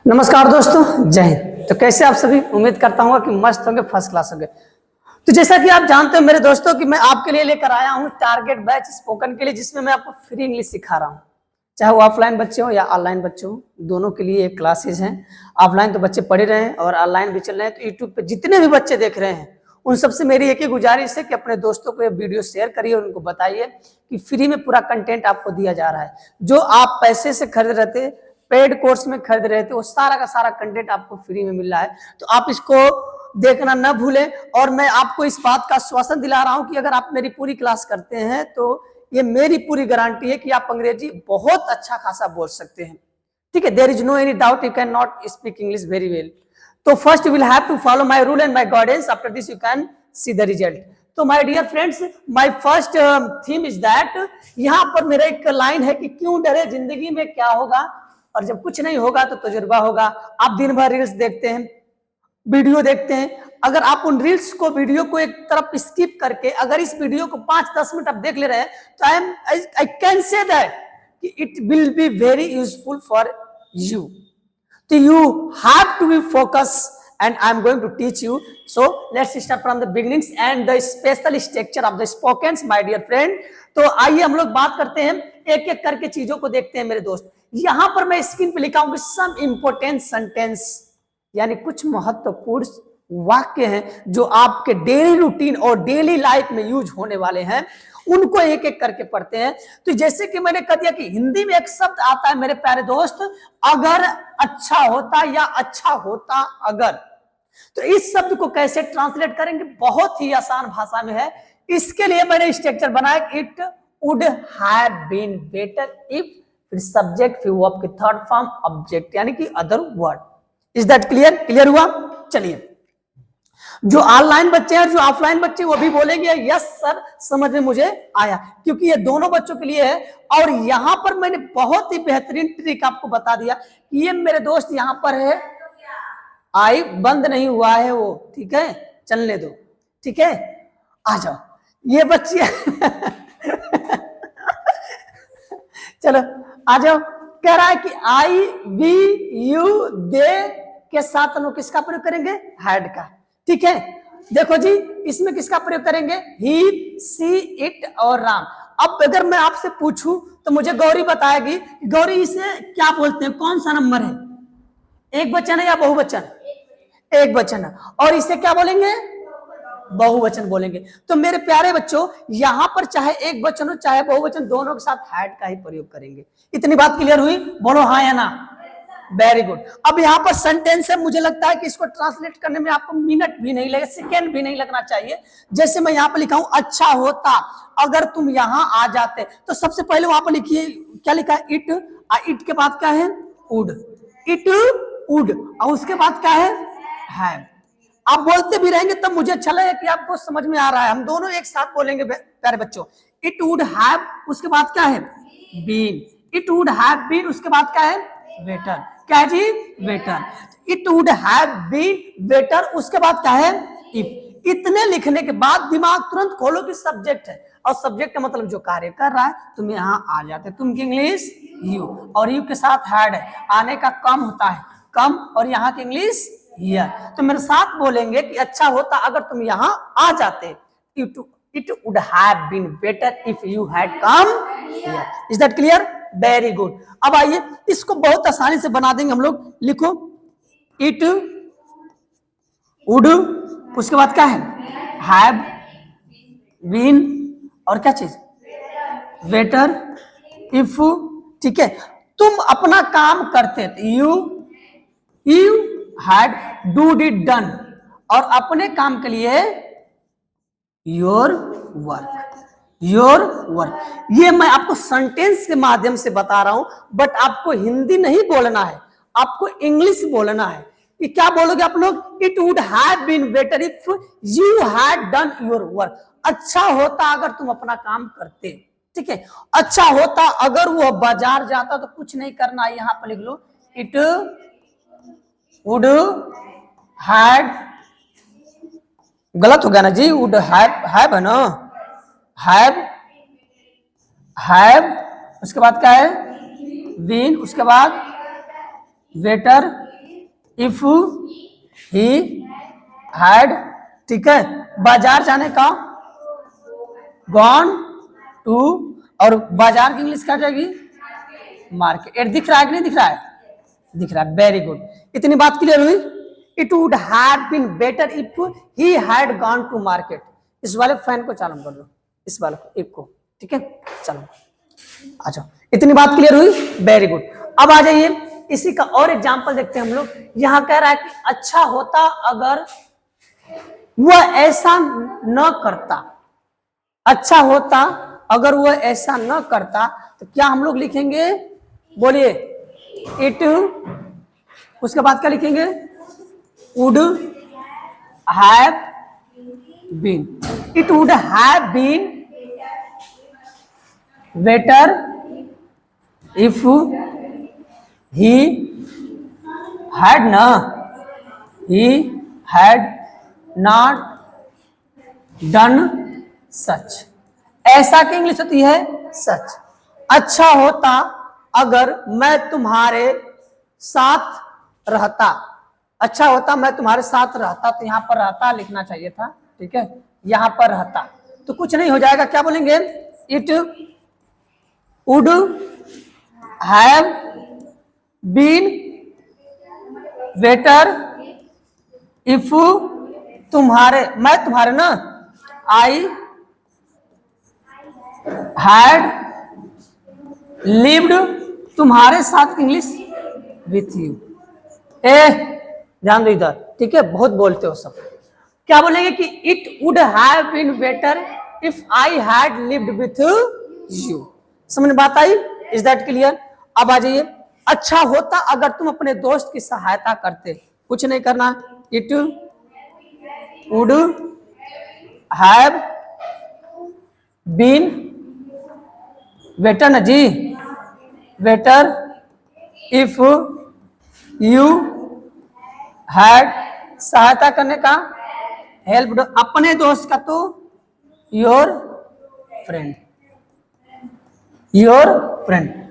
नमस्कार दोस्तों, जय हिंद। तो कैसे आप सभी, उम्मीद करता हूँ कि मस्त होंगे, फर्स्ट क्लास होंगे। तो जैसा कि आप जानते हो मेरे दोस्तों कि मैं आपके लिए लेकर आया हूँ टारगेट बैच स्पोकन के लिए, जिसमें मैं आपको फ्री इंग्लिश सिखा रहा हूँ। चाहे वो ऑफलाइन बच्चे हो या ऑनलाइन बच्चे हो, दोनों के लिए एक क्लासेज हैं। ऑफलाइन तो बच्चे पढ़ ही रहे हैं और ऑनलाइन भी चल रहे हैं। तो यूट्यूब पे जितने भी बच्चे देख रहे हैं उन सबसे मेरी एक ही गुजारिश है कि अपने दोस्तों को ये वीडियो शेयर करिए और उनको बताइए कि फ्री में पूरा कंटेंट आपको दिया जा रहा है। जो आप पैसे से खरीद रहे थे, पेड कोर्स में खरीद रहे थे, वो सारा का सारा कंटेंट आपको फ्री में मिल रहा है। तो आप इसको देखना न भूलें। और मैं आपको इस बात का आश्वासन दिला रहा हूं कि अगर आप मेरी पूरी क्लास करते हैं तो ये मेरी पूरी गारंटी है कि आप अंग्रेजी बहुत अच्छा खासा बोल सकते हैं। ठीक है, there is no any doubt, you can not speak English very well. तो first you will have to follow my rule and my guidance, after this you can see the result. तो my dear friends, my first theme is that, यहाँ पर मेरा एक line है कि क्यों डरे, जिंदगी में क्या होगा, और जब कुछ नहीं होगा तो तजुर्बा होगा। आप दिन भर रील्स देखते हैं, वीडियो देखते हैं, अगर आप उन रील्स को, वीडियो को एक तरफ स्किप करके अगर इस वीडियो को 5-10 मिनट आप देख ले रहे हैं तो आई कैन से दैट कि it will be very useful for you. तो you have to be focus and I am going to teach you. So let's start from the beginnings and the special structure of the spokens, my dear friend. तो आइए हम लोग बात करते हैं, एक एक करके चीजों को देखते हैं मेरे दोस्त। यहां पर मैं स्क्रीन पे लिखा हूं सम इंपोर्टेंट सेंटेंस, यानी कुछ महत्वपूर्ण वाक्य हैं जो आपके डेली रूटीन और डेली लाइफ में यूज होने वाले हैं, उनको एक एक करके पढ़ते हैं। तो जैसे कि मैंने कह दिया कि हिंदी में एक शब्द आता है मेरे प्यारे दोस्त, अगर अच्छा होता या अच्छा होता अगर। तो इस शब्द को कैसे ट्रांसलेट करेंगे, बहुत ही आसान भाषा में है। इसके लिए मैंने स्ट्रक्चर बनाया, it would have been better if, फिर सब्जेक्ट, फिर वर्ब की थर्ड फॉर्म ऑब्जेक्ट, यानी कि other word. Is that clear? Clear हुआ? चलिए, जो ऑनलाइन बच्चे हैं, जो ऑफलाइन बच्चे, वो भी बोलेंगे यस सर, समझ में मुझे आया, क्योंकि ये दोनों बच्चों के लिए है। और यहां पर मैंने बहुत ही बेहतरीन ट्रिक आपको बता दिया कि ये मेरे दोस्त यहां पर है, आई बंद नहीं हुआ है वो, ठीक है, चलने दो, ठीक है, आ जाओ ये बच्चे चलो आ जाओ। कह रहा है कि आई, वी, यू, दे के साथ हम लोग किसका प्रयोग करेंगे? हैड का। ठीक है, देखो जी, इसमें किसका प्रयोग करेंगे? ही, सी, इट और राम। अब अगर मैं आपसे पूछूं तो मुझे गौरी बताएगी, गौरी इसे क्या बोलते हैं, कौन सा नंबर है, एक वचन है या बहुवचन? एक वचन है। और इसे क्या बोलेंगे? बहुवचन बोलेंगे। तो मेरे प्यारे बच्चों, यहां पर चाहे एक वचन हो चाहे बहुवचन, दोनों के साथ हैड का ही प्रयोग करेंगे। इतनी बात क्लियर हुई? बोलो हाँ या ना। Very good. अब यहाँ पर सेंटेंस है, मुझे लगता है कि इसको ट्रांसलेट करने में आपको मिनट भी नहीं लगे, सेकेंड भी नहीं लगना चाहिए। जैसे मैं यहाँ पर लिखा हूं, अच्छा होता अगर तुम यहाँ आ जाते। तो सबसे पहले वहां पर लिखिए, क्या लिखा है? इट। इट के बाद क्या है? वुड। It would. और उसके बाद क्या है? हैव। आप बोलते भी रहेंगे तब मुझे अच्छा लगेगा कि आपको समझ में आ रहा है। हम दोनों एक साथ बोलेंगे प्यारे बच्चों। इट वुड हैव, उसके बाद क्या है? Been. It would have been, उसके बाद क्या है? बेटर। क्या है जी? Better. It would have been better, उसके बाद क्या है? इफ। इतने लिखने के बाद दिमाग तुरंत खोलो कि सब्जेक्ट है, और सब्जेक्ट का मतलब जो कार्य कर रहा है, तुम यहाँ आ जाते। तुम की इंग्लिश यू, और यू के साथ हैड है, आने का कम होता है, कम, और यहाँ की इंग्लिश हियर। तो मेरे साथ बोलेंगे कि अच्छा होता अगर तुम यहाँ आ जाते। It would have been better if you had come here. Is that clear? Very good. अब आइए इसको बहुत आसानी से बना देंगे हम लोग। लिखो, इट वुड, उसके बाद क्या है? हैव बीन, और क्या चीज? Better if. ठीक है, तुम अपना काम करते थे, you had do did done, और अपने काम के लिए योर वर्क। योर वर्क, ये मैं आपको सेंटेंस के माध्यम से बता रहा हूं, बट आपको हिंदी नहीं बोलना है, आपको इंग्लिश बोलना है। कि क्या बोलोगे आप लोग? It would have been better if you had done your work. अच्छा होता अगर तुम अपना काम करते। ठीक है, अच्छा होता अगर वो बाजार जाता, तो कुछ नहीं करना, यहां पर लिख लो, इट वुड हैड, गलत हो गया ना जी, वुड हैव है ना, हैव, उसके बाद क्या है? बीन, उसके बाद बेटर इफ ही हैड, ठीक है, बाजार जाने का गॉन टू, और बाजार की इंग्लिश क्या जाएगी, मार्केट। दिख रहा है कि नहीं दिख रहा है, दिख रहा है, वेरी गुड। इतनी बात क्लियर हुई। It would have been better if he had gone to market. इस वाले फैन को चालू कर दो, इस वाले को, एक को, ठीक है, चलो आ जाओ। इतनी बात क्लियर हुई, वेरी गुड। अब आ जाइए, इसी का और एग्जांपल देखते हैं हम लोग। यहां कह रहा है कि अच्छा होता अगर वह ऐसा न करता, अच्छा होता अगर वह ऐसा न करता, तो क्या हम लोग लिखेंगे, बोलिए, इट, उसके बाद क्या लिखेंगे, would have been. It would have been better if he had न, he had not done such. ऐसा की इंग्लिश होती है सच। अच्छा होता अगर मैं तुम्हारे साथ रहता, अच्छा होता मैं तुम्हारे साथ रहता, तो यहां पर रहता लिखना चाहिए था, ठीक है, यहां पर रहता तो कुछ नहीं हो जाएगा, क्या बोलेंगे, it would have been better if तुम्हारे, मैं तुम्हारे ना, आई हैड लिव्ड, तुम्हारे साथ इंग्लिश विथ यू। ध्यान दो इधर, ठीक है, बहुत बोलते हो सब। क्या बोलेंगे कि it would have been better if I had lived with you. समझ में बात आई, इज दैट क्लियर। अब आ जाइए, अच्छा होता अगर तुम अपने दोस्त की सहायता करते, कुछ नहीं करना, it would have been better ना जी, बेटर इफ यू हैड, सहायता करने का हेल्प, अपने दोस्त का तो योर फ्रेंड, योर फ्रेंड।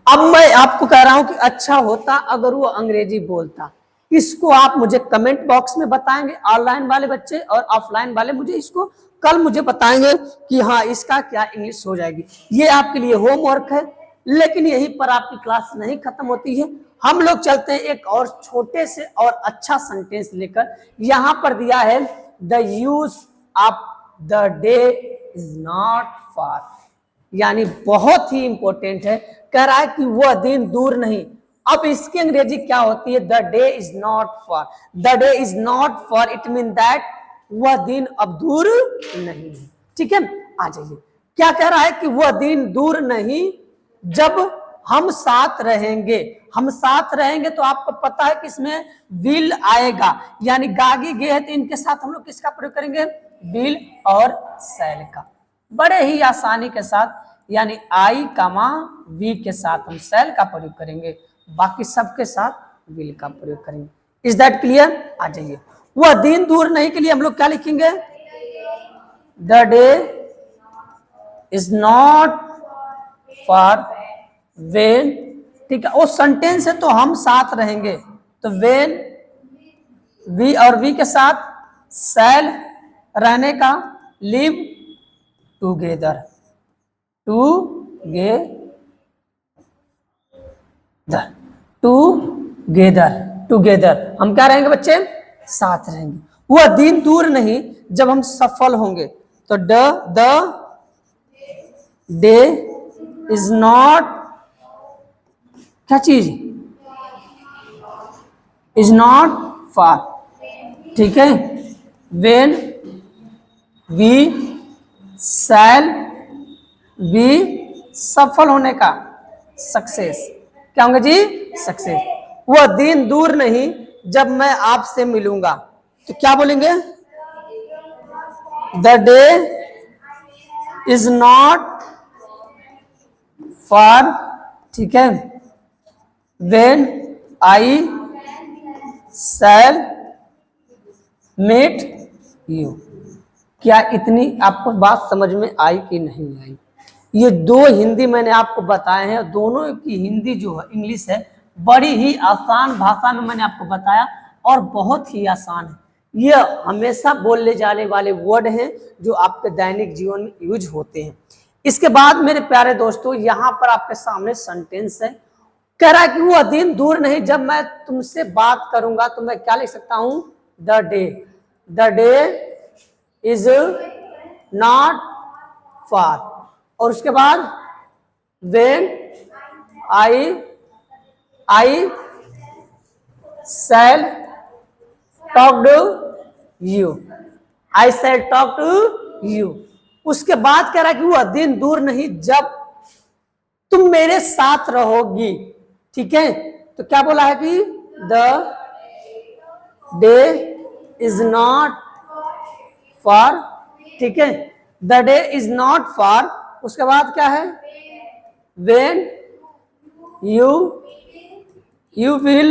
अब मैं आपको कह रहा हूं कि अच्छा होता अगर वो अंग्रेजी बोलता। इसको आप मुझे कमेंट बॉक्स में बताएंगे, ऑनलाइन वाले बच्चे और ऑफलाइन वाले मुझे इसको कल मुझे बताएंगे कि हाँ इसका क्या इंग्लिश हो जाएगी। ये आपके लिए होमवर्क है, लेकिन यहीं पर आपकी क्लास नहीं खत्म होती है। हम लोग चलते हैं एक और छोटे से और अच्छा सेंटेंस लेकर। यहां पर दिया है the use of the day is not फार, यानी बहुत ही इंपॉर्टेंट है। कह रहा है कि वह दिन दूर नहीं। अब इसकी अंग्रेजी क्या होती है, the day is not far. The day is not far, it mean that वह दिन अब दूर नहीं है, ठीक है। आ जाइए, क्या कह रहा है कि वह दिन दूर नहीं जब हम साथ रहेंगे। हम साथ रहेंगे तो आपको पता है कि इसमें विल आएगा, यानी गागी गे है तो इनके साथ हम लोग किसका प्रयोग करेंगे, विल और शैल का, बड़े ही आसानी के साथ, यानी आई कामा वी के साथ हम शैल का प्रयोग करेंगे, बाकी सबके साथ विल का प्रयोग करेंगे। Is that clear. आ जाइए, वह दिन दूर नहीं के लिए हम लोग क्या लिखेंगे, the day is not for when, ठीक है, वो सेंटेंस है तो हम साथ रहेंगे, तो वेन वी और वी के साथ शैल रहने का, live together, together, together, together हम क्या रहेंगे बच्चे, साथ रहेंगे। वह दिन दूर नहीं जब हम सफल होंगे, तो द डे इज नॉट, क्या चीज, इज नॉट फार, ठीक है, वेन वी शैल बी, सफल होने का, सक्सेस, क्या होंगे जी, सक्सेस। वह दिन दूर नहीं जब मैं आपसे मिलूंगा, तो क्या बोलेंगे, the day is not far, ठीक है, when I shall meet you. क्या इतनी आपको बात समझ में आई कि नहीं आई। ये दो हिंदी मैंने आपको बताए हैं, दोनों की हिंदी जो है इंग्लिश है बड़ी ही आसान भाषा में मैंने आपको बताया और बहुत ही आसान है। ये हमेशा बोलने जाने वाले वर्ड हैं जो आपके दैनिक जीवन में यूज होते हैं। इसके बाद मेरे प्यारे दोस्तों यहाँ पर आपके सामने सेंटेंस है, कह रहा है कि वो दिन दूर नहीं जब मैं तुमसे बात करूंगा, तो मैं क्या लिख सकता हूं, the day is not far. और उसके बाद when I shall talk to you, I shall talk to you. उसके बाद कह रहा है कि वह दिन दूर नहीं जब तुम मेरे साथ रहोगी। ठीक है, तो क्या बोला है कि the day is not far. ठीक है, द डे इज नॉट फार। उसके बाद क्या है, वेन यू विल,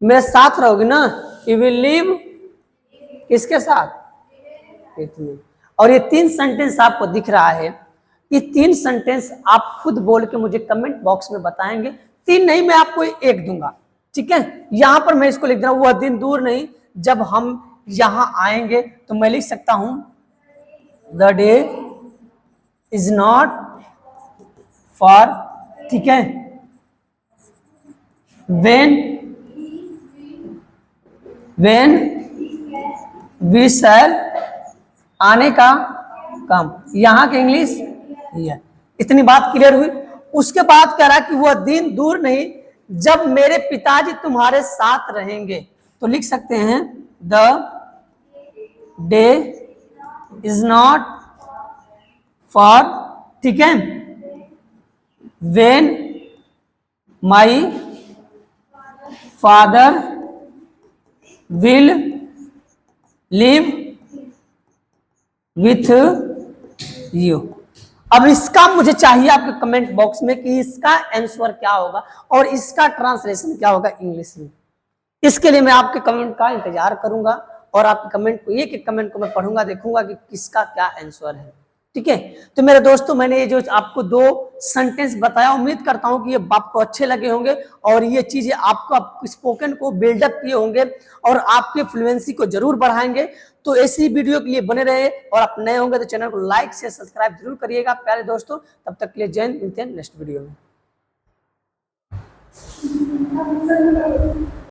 मेरे साथ रहोगी ना, यू विल लिव किसके साथ, इतनी। और ये 3 सेंटेंस आपको दिख रहा है, ये 3 सेंटेंस आप खुद बोल के मुझे कमेंट बॉक्स में बताएंगे। 3 नहीं, मैं आपको 1 दूंगा। ठीक है, यहां पर मैं इसको लिख दे रहा हूं, वह दिन दूर नहीं जब हम यहां आएंगे, तो मैं लिख सकता हूं the day is not for. ठीक है, वेन वी शैल, आने का कम, यहां के इंग्लिश ये। इतनी बात क्लियर हुई। उसके बाद कह रहा है कि वह दिन दूर नहीं जब मेरे पिताजी तुम्हारे साथ रहेंगे, तो लिख सकते हैं the day is not for. ठीक है, when my father will live with you. अब इसका मुझे चाहिए आपके कमेंट बॉक्स में कि इसका आंसर क्या होगा और इसका ट्रांसलेशन क्या होगा इंग्लिश में। इसके लिए मैं आपके कमेंट का इंतजार करूंगा और आपके कमेंट को, एक कमेंट को मैं पढ़ूंगा, देखूंगा कि किसका क्या आंसर है। ठीक है, तो मेरे दोस्तों मैंने ये जो आपको 2 सेंटेंस बताया, उम्मीद करता हूं कि ये आपको अच्छे लगे होंगे और ये चीजें आपको स्पोकन को बिल्डअप किए होंगे और आपके फ्लुएंसी को जरूर बढ़ाएंगे। तो ऐसी वीडियो के लिए बने रहे और आप नए होंगे तो चैनल को लाइक से सब्सक्राइब जरूर करिएगा प्यारे दोस्तों। तब तक के लिए जय हिंद, मिलते हैं नेक्स्ट वीडियो में।